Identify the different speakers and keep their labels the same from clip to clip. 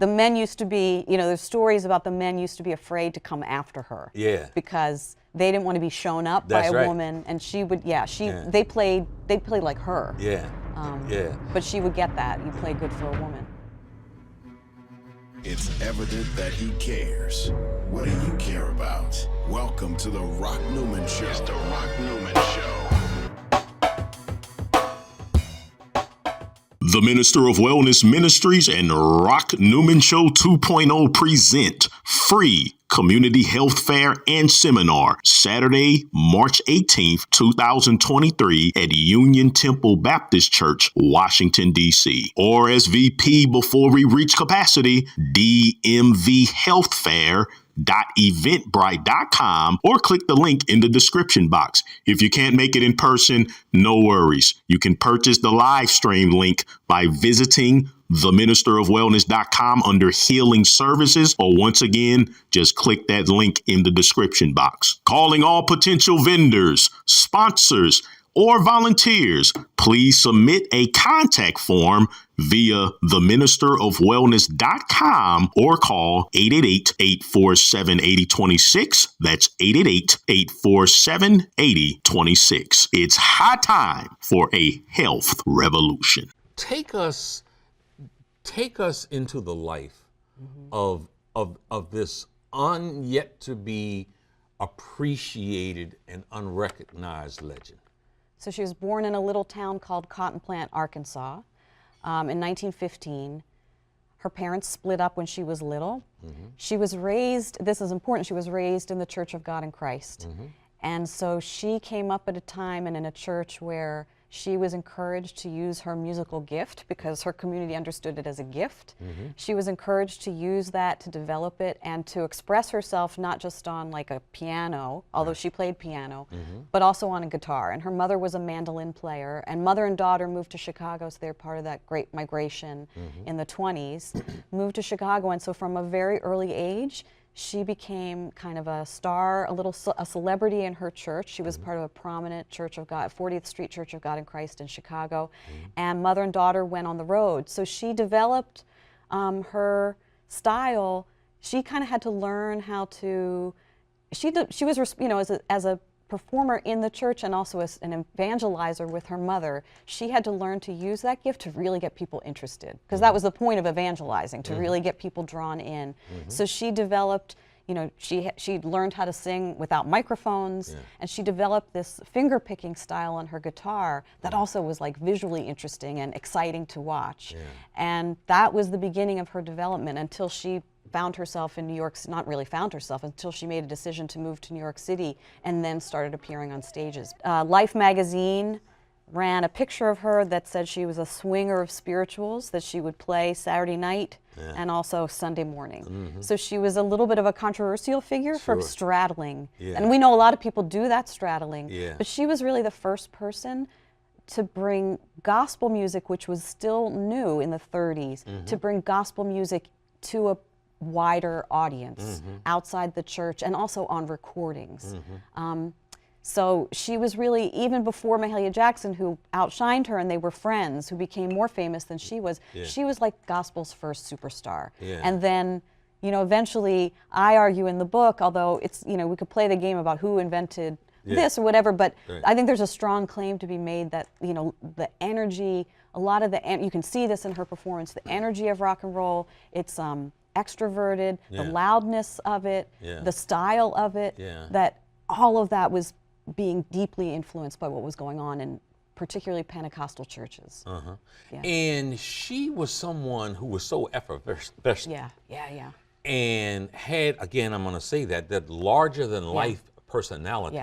Speaker 1: the men used to be, there's stories about the men used to be afraid to come after her.
Speaker 2: Yeah.
Speaker 1: Because they didn't want to be shown up by a woman, and she would, they played like her.
Speaker 2: Yeah.
Speaker 1: But she would get that. You play good for a woman.
Speaker 3: It's evident that he cares. What do you care about? Welcome to the Rock Newman Show. It's the Rock Newman Show.
Speaker 4: The Minister of Wellness Ministries and Rock Newman Show 2.0 present free community health fair and seminar Saturday, March 18th, 2023 at Union Temple Baptist Church, Washington, D.C. RSVP before we reach capacity, dmvhealthfair.eventbrite.com, or click the link in the description box. If you can't make it in person, no worries. You can purchase the live stream link by visiting theministerofwellness.com under healing services, or once again, just click that link in the description box. Calling all potential vendors, sponsors, or volunteers, please submit a contact form via theministerofwellness.com or call 888-847-8026. That's 888-847-8026. It's high time for a health revolution.
Speaker 2: Take us into the life of this yet to be appreciated and unrecognized legend.
Speaker 1: So she was born in a little town called Cotton Plant, Arkansas, in 1915. Her parents split up when she was little. She was raised, this is important, she was raised in the Church of God in Christ. And so she came up at a time and in a church where she was encouraged to use her musical gift because her community understood it as a gift. She was encouraged to use that, to develop it, and to express herself not just on like a piano, although she played piano, but also on a guitar. And her mother was a mandolin player, and mother and daughter moved to Chicago, so they're part of that great migration in the 20s, moved to Chicago, and so from a very early age, she became kind of a star, a celebrity in her church. She was part of a prominent Church of God, 40th Street Church of God in Christ in Chicago. And mother and daughter went on the road. So she developed her style. She kind of had to learn how to, she was, as a performer in the church and also as an evangelizer with her mother, she had to learn to use that gift to really get people interested, because that was the point of evangelizing, to really get people drawn in. So she developed, she learned how to sing without microphones, and she developed this finger picking style on her guitar that also was like visually interesting and exciting to watch. And that was the beginning of her development until she found herself in New York, not really found herself, until she made a decision to move to New York City and then started appearing on stages. Life magazine ran a picture of her that said she was a swinger of spirituals, that she would play Saturday night and also Sunday morning. So she was a little bit of a controversial figure for straddling. And we know a lot of people do that straddling, but she was really the first person to bring gospel music, which was still new in the 30s, to bring gospel music to a wider audience outside the church and also on recordings. So she was really, even before Mahalia Jackson, who outshined her and they were friends, who became more famous than she was like gospel's first superstar. And then, eventually, I argue in the book, although it's, we could play the game about who invented this or whatever, but I think there's a strong claim to be made that, the energy, a lot of you can see this in her performance, the energy of rock and roll, it's extroverted, the loudness of it, the style of it, that all of that was being deeply influenced by what was going on in particularly Pentecostal churches.
Speaker 2: And she was someone who was so effervescent. And had, again, I'm going to say that larger than life personality,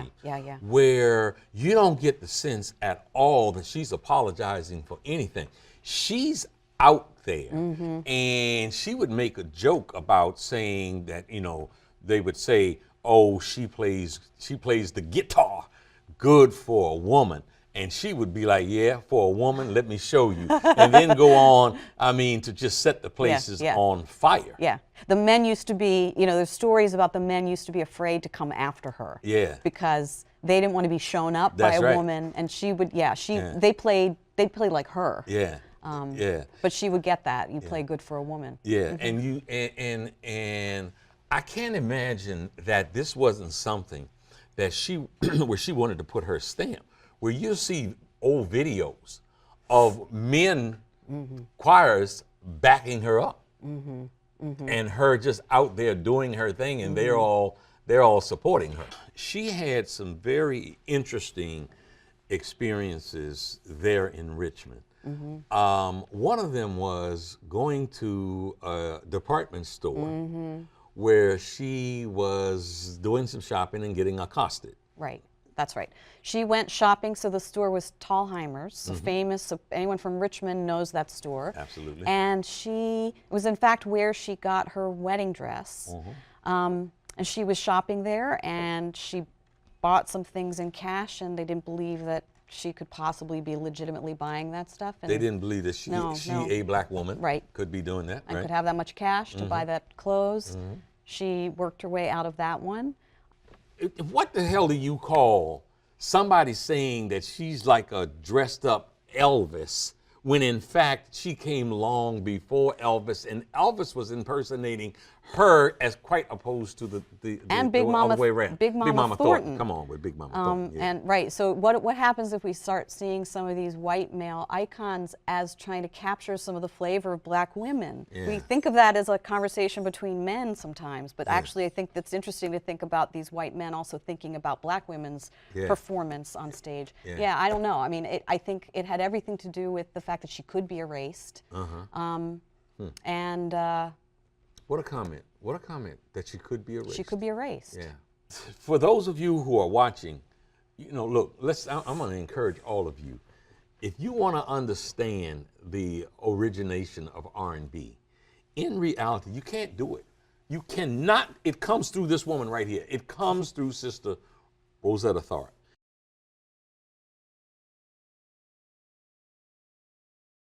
Speaker 2: where you don't get the sense at all that she's apologizing for anything. She's out there, and she would make a joke about saying that, they would say, oh, she plays the guitar good for a woman. And she would be like, yeah, for a woman, let me show you. And then go on, to just set the places on fire.
Speaker 1: The men used to be, there's stories about the men used to be afraid to come after her. Because they didn't want to be shown up by a woman. And she would, they played like her.
Speaker 2: Yeah.
Speaker 1: But she would get that. You play good for a woman.
Speaker 2: Yeah, and you and I can't imagine that this wasn't something that she where she wanted to put her stamp. Where you see old videos of men choirs backing her up, and her just out there doing her thing, and they're all supporting her. She had some very interesting experiences there in Richmond. One of them was going to a department store where she was doing some shopping and getting accosted.
Speaker 1: Right, that's right. She went shopping, so the store was Thalheimer's, so famous, so anyone from Richmond knows that store.
Speaker 2: Absolutely.
Speaker 1: And it was in fact where she got her wedding dress. And she was shopping there, and she bought some things in cash, and they didn't believe that she could possibly be legitimately buying that stuff. And
Speaker 2: They didn't believe that she, a black woman, could be doing that.
Speaker 1: And could have that much cash to buy that clothes. She worked her way out of that one.
Speaker 2: What the hell do you call somebody saying that she's like a dressed up Elvis when in fact she came long before Elvis, and Elvis was impersonating her as quite opposed to the
Speaker 1: Big Mama,
Speaker 2: other way around.
Speaker 1: Big Mama Thornton.
Speaker 2: Come on with Big Mama Thornton. Yeah.
Speaker 1: And right, so what happens if we start seeing some of these white male icons as trying to capture some of the flavor of black women?
Speaker 2: Yeah.
Speaker 1: We think of that as a conversation between men sometimes, but actually I think that's interesting to think about these white men also thinking about black women's performance on stage. Yeah, I don't know. I mean, I think it had everything to do with the fact that she could be erased. And
Speaker 2: what a comment. What a comment that she could be erased.
Speaker 1: she could be erased.
Speaker 2: Yeah. For those of you who are watching, you know, look, I'm going to encourage all of you. If you want to understand the origination of R&B, in reality, you can't do it. You cannot. It comes through this woman right here. It comes through Sister Rosetta Tharpe.